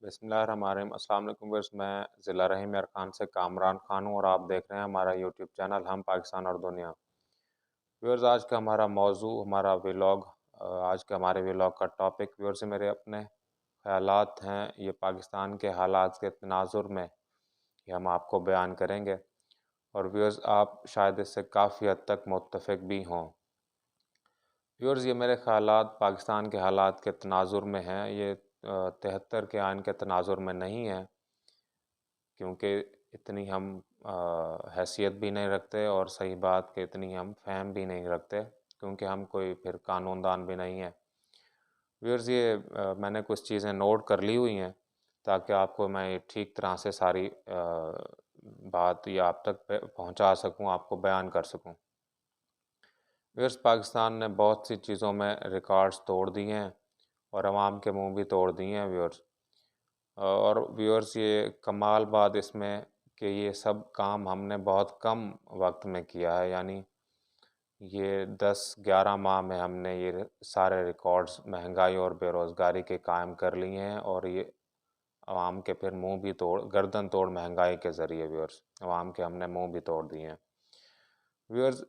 बिस्मिल्लाहिर्रहमानिर्रहीम। अस्सलाम वालेकुम व्यूअर्स, मैं ज़िला रहीम यार खान से कामरान खान हूँ और आप देख रहे हैं हमारा यूट्यूब चैनल हम पाकिस्तान और दुनिया। व्यूअर्स, आज का हमारा मौजू हमारा व्लॉग आज के हमारे व्लॉग का टॉपिक व्यूअर्स मेरे अपने ख़यालात हैं ये पाकिस्तान के हालात के तनाज़ुर में ये हम आपको बयान करेंगे और व्यूअर्स आप शायद इससे काफ़ी हद तक मुत्तफ़िक भी हों। व्यूअर्स, ये मेरे ख़यालात पाकिस्तान के हालात के तनाज़ुर में हैं, ये 73 के आइन के तनाज़ुर में नहीं है, क्योंकि इतनी हम हैसियत भी नहीं रखते और सही बात कि इतनी हम फ़हम भी नहीं रखते, क्योंकि हम कोई फिर कानूनदान भी नहीं है। व्यूअर्स, ये मैंने कुछ चीज़ें नोट कर ली हुई हैं, ताकि आपको मैं ये ठीक तरह से सारी बात ये आप तक पहुँचा सकूँ, आपको बयान कर सकूँ। व्यूअर्स, पाकिस्तान ने बहुत सी चीज़ों में रिकॉर्ड्स तोड़ दिए हैं और अवाम के मुँह भी तोड़ दिए हैं व्यूअर्स। और व्यूअर्स, ये कमाल बात इसमें कि ये सब काम हमने बहुत कम वक्त में किया है, यानी ये 10-11 माह में हमने ये सारे रिकॉर्ड्स महंगाई और बेरोज़गारी के कायम कर लिए हैं और ये अवाम के फिर मुँह भी तोड़ गर्दन तोड़ महंगाई के ज़रिए व्यूअर्स अवाम के हमने मुँह भी तोड़ दिए हैं। व्यूअर्स,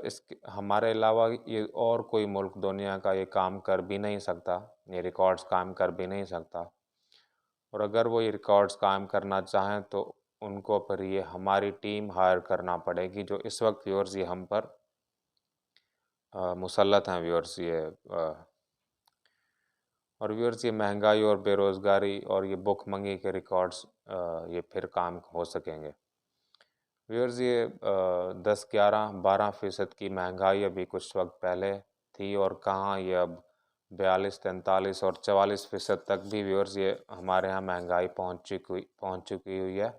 इसके हमारे अलावा ये और कोई मुल्क दुनिया का ये काम कर भी नहीं सकता, ये रिकॉर्ड्स कायम कर भी नहीं सकता। और अगर वो ये रिकॉर्ड्स कायम करना चाहें तो उनको फिर ये हमारी टीम हायर करना पड़ेगी, जो इस वक्त व्यूअर्स ये हम पर मुसल्लत हैं व्यूअर्स और व्यूअर्स, ये महंगाई और बेरोज़गारी और ये भुखमंगी के रिकॉर्ड्स ये फिर काम हो सकेंगे। व्यूअर्स, ये 10-11-12% की महंगाई अभी कुछ वक्त पहले थी और कहाँ ये अब 42-43 और 44% तक भी व्यूअर्स ये हमारे यहाँ महंगाई पहुँच चुकी हुई है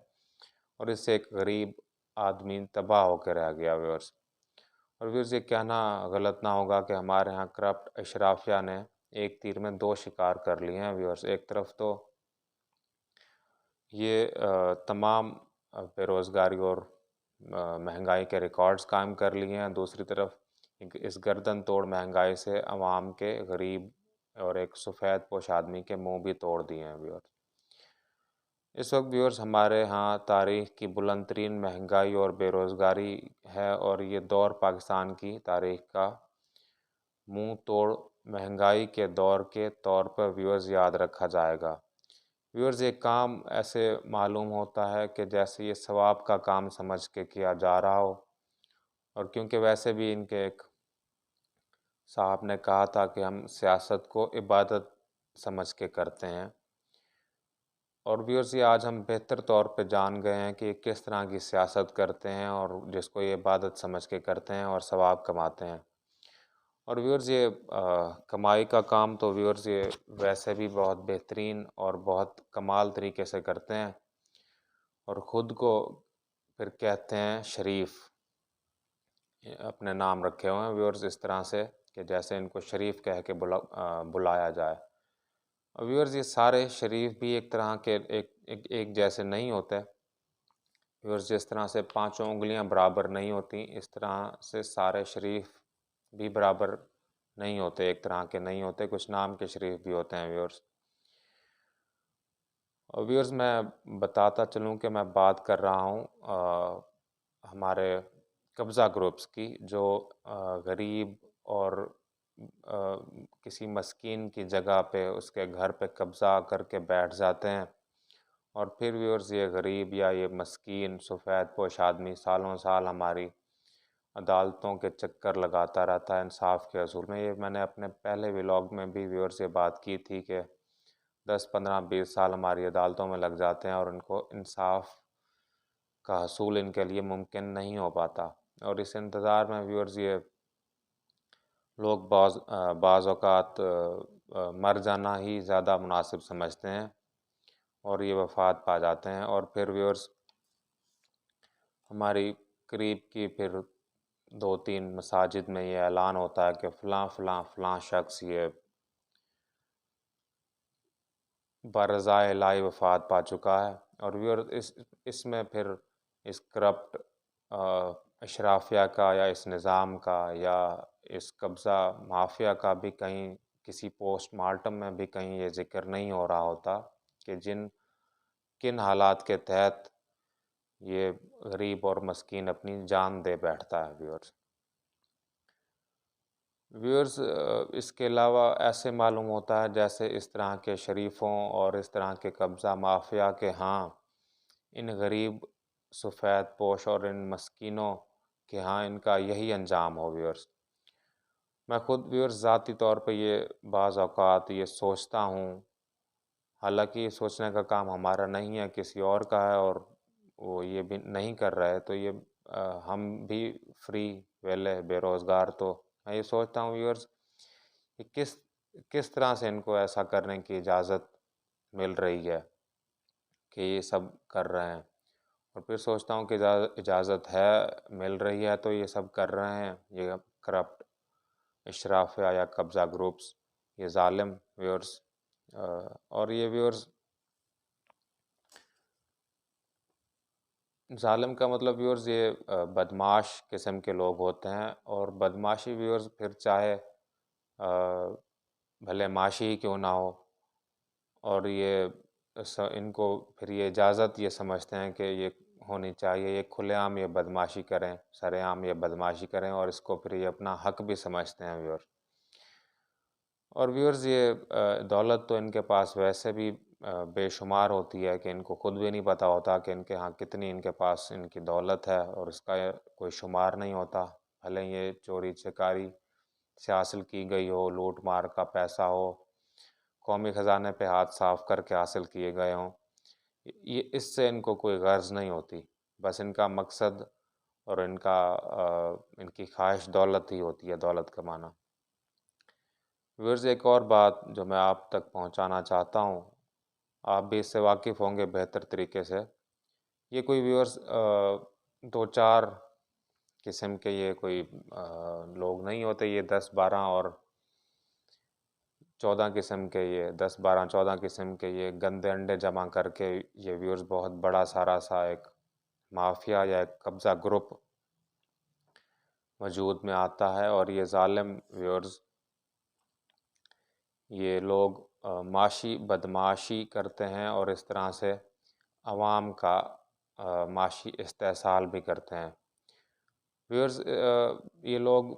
और इससे एक गरीब आदमी तबाह होकर रह गया व्यूअर्स। और व्यूअर्स, ये कहना गलत ना होगा कि हमारे यहाँ करप्ट अशराफिया ने एक तीर में दो शिकार कर लिए हैं व्यूअर्स। एक तरफ तो ये तमाम बेरोज़गारी और महंगाई के रिकॉर्ड्स कायम कर लिए हैं, दूसरी तरफ इस गर्दन तोड़ महंगाई से अवाम के गरीब और एक सफ़ेद पोश आदमी के मुंह भी तोड़ दिए हैं व्यूअर्स। इस वक्त व्यूअर्स हमारे यहाँ तारीख़ की बुलंद तरीन महंगाई और बेरोज़गारी है और ये दौर पाकिस्तान की तारीख़ का मुंह तोड़ महंगाई के दौर के तौर पर व्यूअर्स याद रखा जाएगा। व्यूअर्स, ये काम ऐसे मालूम होता है कि जैसे ये सवाब का काम समझ के किया जा रहा हो और क्योंकि वैसे भी इनके एक साहब ने कहा था कि हम सियासत को इबादत समझ के करते हैं और व्यूअर्स, ये आज हम बेहतर तौर पे जान गए हैं कि किस तरह की सियासत करते हैं और जिसको ये इबादत समझ के करते हैं और सवाब कमाते हैं। और व्यूअर्स, ये कमाई का काम तो व्यूअर्स ये वैसे भी बहुत बेहतरीन और बहुत कमाल तरीके से करते हैं और ख़ुद को फिर कहते हैं शरीफ, अपने नाम रखे हुए हैं व्यूअर्स इस तरह से कि जैसे इनको शरीफ कह के बुलाया जाए। और व्यूअर्स, ये सारे शरीफ भी एक तरह के एक जैसे नहीं होते व्यूअर्स। जिस तरह से पांचों उंगलियां बराबर नहीं होती, इस तरह से सारे शरीफ भी बराबर नहीं होते, एक तरह के नहीं होते, कुछ नाम के शरीफ भी होते हैं व्यूअर्स। और व्यूअर्स, मैं बताता चलूं कि मैं बात कर रहा हूं हमारे कब्ज़ा ग्रुप्स की, जो गरीब और किसी मस्कीन की जगह पे उसके घर पे कब्ज़ा करके बैठ जाते हैं और फिर व्यूअर्स ये गरीब या ये मस्कीन सफ़ेद पोश आदमी सालों साल हमारी अदालतों के चक्कर लगाता रहता है इंसाफ के असूल में। ये मैंने अपने पहले व्लॉग में भी व्यूअर्स से बात की थी कि 10-15-20 साल हमारी अदालतों में लग जाते हैं और इनको इंसाफ का हसूल इनके लिए मुमकिन नहीं हो पाता और इस इंतज़ार में व्यूअर्स ये लोग बाज़ औक़ात मर जाना ही ज़्यादा मुनासिब समझते हैं और ये वफ़ात पा जाते हैं और फिर व्यूअर्स हमारी करीब की फिर 2-3 मसाजिद में ये ऐलान होता है कि फ़लाँ फ़लाँ फ़लाँ शख्स ये बरज़ाए इलाही वफ़ात पा चुका है। और व्यूअर्स, इसमें फिर इस करप्ट अशराफिया का या इस निज़ाम का या इस कब्ज़ा माफिया का भी कहीं किसी पोस्टमार्टम में भी कहीं ये ज़िक्र नहीं हो रहा होता कि किन हालात के तहत ये गरीब और मस्कीन अपनी जान दे बैठता है व्यूअर्स। व्यूअर्स इसके अलावा ऐसे मालूम होता है जैसे इस तरह के शरीफों और इस तरह के कब्ज़ा माफिया के यहाँ इन गरीब सफ़ेद पोश और इन मस्कीनों के यहाँ इनका यही अंजाम हो व्यूअर्स। मैं खुद व्यूअर्स ज़ाती तौर पे ये बाज़ औक़ात ये सोचता हूँ, हालाँकि ये सोचने का काम हमारा नहीं है, किसी और का है और वो ये भी नहीं कर रहा है, तो ये हम भी फ्री, वेले, बेरोज़गार, तो मैं ये सोचता हूँ व्यूअर्स कि किस तरह से इनको ऐसा करने की इजाज़त मिल रही है कि ये सब कर रहे हैं। और फिर सोचता हूँ कि इजाज़त है, मिल रही है तो ये सब कर रहे हैं, ये करप्ट इशराफिया या कब्ज़ा ग्रुप्स, ये ज़ालिम व्यूअर्स। और ये व्यूअर्स ज़ालिम का मतलब व्यूअर्स ये बदमाश किस्म के लोग होते हैं और बदमाशी व्यूअर्स फिर चाहे भले माशी ही क्यों ना हो, और ये इनको फिर ये इजाज़त ये समझते हैं कि ये होनी चाहिए, ये खुलेआम ये बदमाशी करें, सरेआम ये बदमाशी करें और इसको फिर ये अपना हक भी समझते हैं व्यूअर। और व्यूअर्स ये दौलत तो इनके पास वैसे भी बेशुमार होती है कि इनको खुद भी नहीं पता होता कि इनके यहाँ कितनी इनके पास इनकी दौलत है और इसका कोई शुमार नहीं होता। भले ये चोरी चकारी से हासिल की गई हो, लूट मार का पैसा हो, कौमी ख़जाने पे हाथ साफ करके हासिल किए गए हों, ये इससे इनको कोई गर्ज़ नहीं होती। बस इनका मकसद और इनकी ख्वाहिश दौलत ही होती है, दौलत कमाना। व्यूअर्स एक और बात जो मैं आप तक पहुंचाना चाहता हूं, आप भी इससे वाकिफ़ होंगे बेहतर तरीके से। ये कोई व्यूअर्स 2-4 किस्म के ये कोई लोग नहीं होते, ये 10-12 और 14 किस्म के, ये 10-12-14 किस्म के ये गंदे अंडे जमा करके ये व्यूअर्स बहुत बड़ा सारा सा एक माफिया या एक कब्ज़ा ग्रुप वजूद में आता है। और ये ज़ालिम व्यूअर्स, ये लोग माशी बदमाशी करते हैं और इस तरह से अवाम का माशी इस्तेहसाल भी करते हैं। व्यूअर्स ये लोग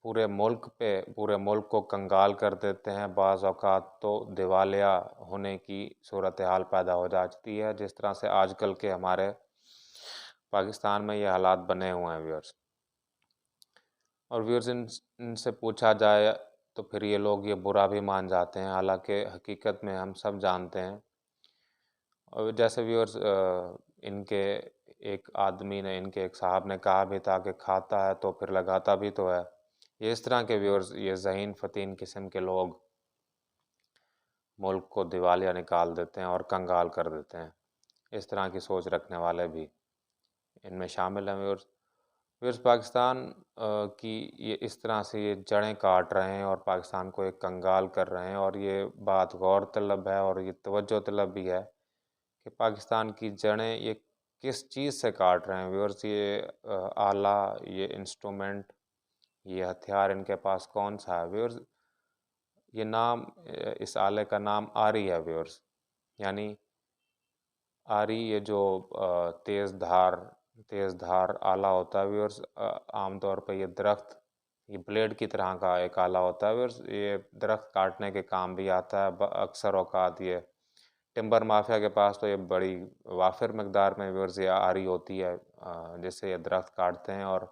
पूरे मुल्क को कंगाल कर देते हैं। बाज़ औक़ात तो दिवालिया होने की सूरत हाल पैदा हो जाती है, जिस तरह से आजकल के हमारे पाकिस्तान में ये हालात बने हुए हैं व्यूअर्स। और व्यूअर्स इनसे पूछा जाए तो फिर ये लोग ये बुरा भी मान जाते हैं, हालांकि हकीकत में हम सब जानते हैं। और जैसे व्यूअर्स इनके एक आदमी ने, इनके एक साहब ने कहा भी था कि खाता है तो फिर लगाता भी तो है। ये इस तरह के व्यूअर्स, ये ज़हीन फ़तीन किस्म के लोग मुल्क को दिवालिया निकाल देते हैं और कंगाल कर देते हैं। इस तरह की सोच रखने वाले भी इनमें शामिल हैं व्यूअर्स। फिर पाकिस्तान की ये इस तरह से ये जड़ें काट रहे हैं और पाकिस्तान को एक कंगाल कर रहे हैं। और ये बात गौर तलब है और ये तवज्जो तलब भी है कि पाकिस्तान की जड़ें ये किस चीज़ से काट रहे हैं व्यूअर्स। ये आला, ये इंस्ट्रूमेंट, ये हथियार इनके पास कौन सा है व्यूअर्स। ये नाम, इस आले का नाम आरी है व्यूअर्स। यानी आरी, ये जो तेज़ धार आला होता है व्यूअर्स। आमतौर पे ये दरख्त, ये ब्लेड की तरह का एक आला होता है व्यूअर्स। ये दरख्त काटने के काम भी आता है। अक्सर औकात ये टिम्बर माफिया के पास तो ये बड़ी वाफिर मकदार में व्यूअर्स ये आरी होती है, जिससे ये दरख्त काटते हैं और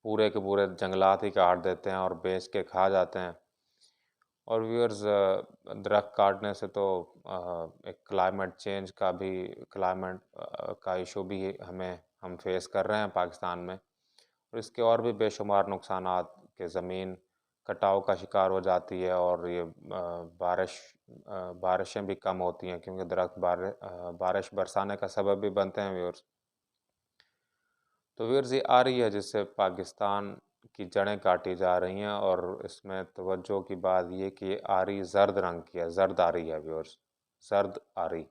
पूरे के पूरे जंगलात ही काट देते हैं और बेच के खा जाते हैं। और व्यूअर्स दरख्त काटने से तो एक क्लाइमेट चेंज का भी, क्लाइमेट का इशू भी हम फेस कर रहे हैं पाकिस्तान में। और इसके और भी बेशुमार नुकसानात के ज़मीन कटाव का शिकार हो जाती है और ये बारिशें भी कम होती हैं, क्योंकि दरख्त बारिश बरसाने का सबब भी बनते हैं व्यूअर्स। तो व्यूअर्स ये आ रही है जिससे पाकिस्तान की जड़ें काटी जा रही हैं। और इसमें तवज्जो की बात ये कि ये आरी ज़र्द रंग की है, ज़र्द आरी है व्यूअर्स, ज़र्द आरी।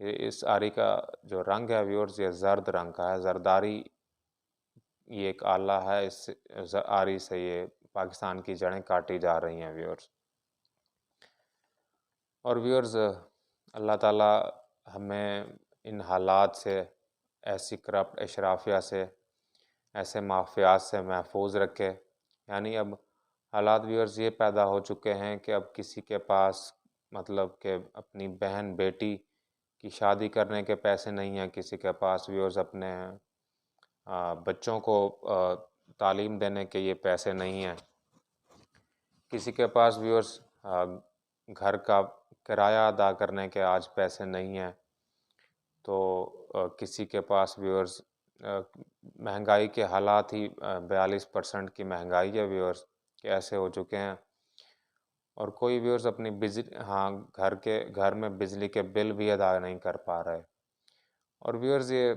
ये इस आरी का जो रंग है व्यूअर्स, ये ज़र्द रंग का है, ज़रदारी। ये एक आला है, इस आरी से ये पाकिस्तान की जड़ें काटी जा रही हैं व्यूअर्स। और व्यूअर्स, अल्लाह ताला हमें इन हालात से, ऐसी करप्ट अशराफिया से, ऐसे माफियात से महफूज रखे। यानी अब हालात व्यूअर्स ये पैदा हो चुके हैं कि अब किसी के पास मतलब कि अपनी बहन बेटी की शादी करने के पैसे नहीं हैं, किसी के पास व्यूअर्स अपने बच्चों को तालीम देने के ये पैसे नहीं हैं, किसी के पास व्यूअर्स घर का किराया अदा करने के आज पैसे नहीं हैं, तो किसी के पास व्यूअर्स महंगाई के हालात ही 42% की महंगाई है व्यूअर्स, कि ऐसे हो चुके हैं। और कोई व्यूअर्स अपनी घर में बिजली के बिल भी अदा नहीं कर पा रहे। और व्यूअर्स ये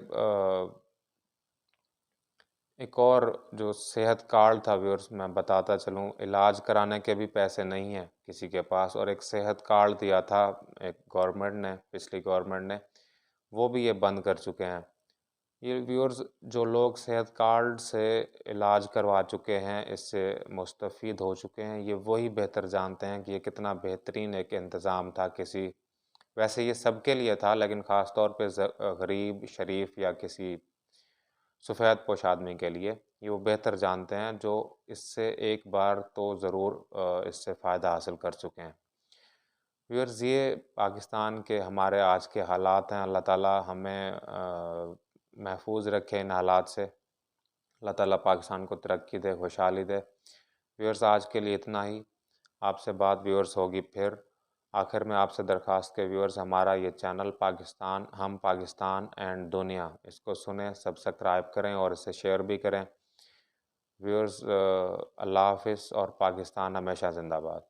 एक और जो सेहत कार्ड था व्यूअर्स, मैं बताता चलूँ, इलाज कराने के भी पैसे नहीं हैं किसी के पास, और एक सेहत कार्ड दिया था एक गवर्नमेंट ने, पिछली गवर्नमेंट ने, वो भी ये बंद कर चुके हैं। ये व्यूअर्स, जो लोग सेहत कार्ड से इलाज करवा चुके हैं, इससे मुस्तफ़ीद हो चुके हैं, ये वही बेहतर जानते हैं कि ये कितना बेहतरीन एक इंतज़ाम था। किसी वैसे ये सबके लिए था, लेकिन ख़ास तौर पे गरीब, शरीफ या किसी सफ़ेद पोश आदमी के लिए ये वो बेहतर जानते हैं, जो इससे एक बार तो ज़रूर इससे फ़ायदा हासिल कर चुके हैं। व्यूअर्स, ये पाकिस्तान के हमारे आज के हालात हैं। अल्लाह ताला हमें महफूज रखे इन हालात से। अल्लाह ताला पाकिस्तान को तरक्की दे, खुशहाली दे। व्यूअर्स, आज के लिए इतना ही। आपसे बात व्यूअर्स होगी फिर। आखिर में आपसे दरख्वास्त के व्यूअर्स, हमारा ये चैनल पाकिस्तान, हम पाकिस्तान एंड दुनिया, इसको सुनें, सब्सक्राइब करें और इसे शेयर भी करें। व्यूअर्स, अल्लाह हाफ़िज़ और पाकिस्तान हमेशा ज़िंदाबाद।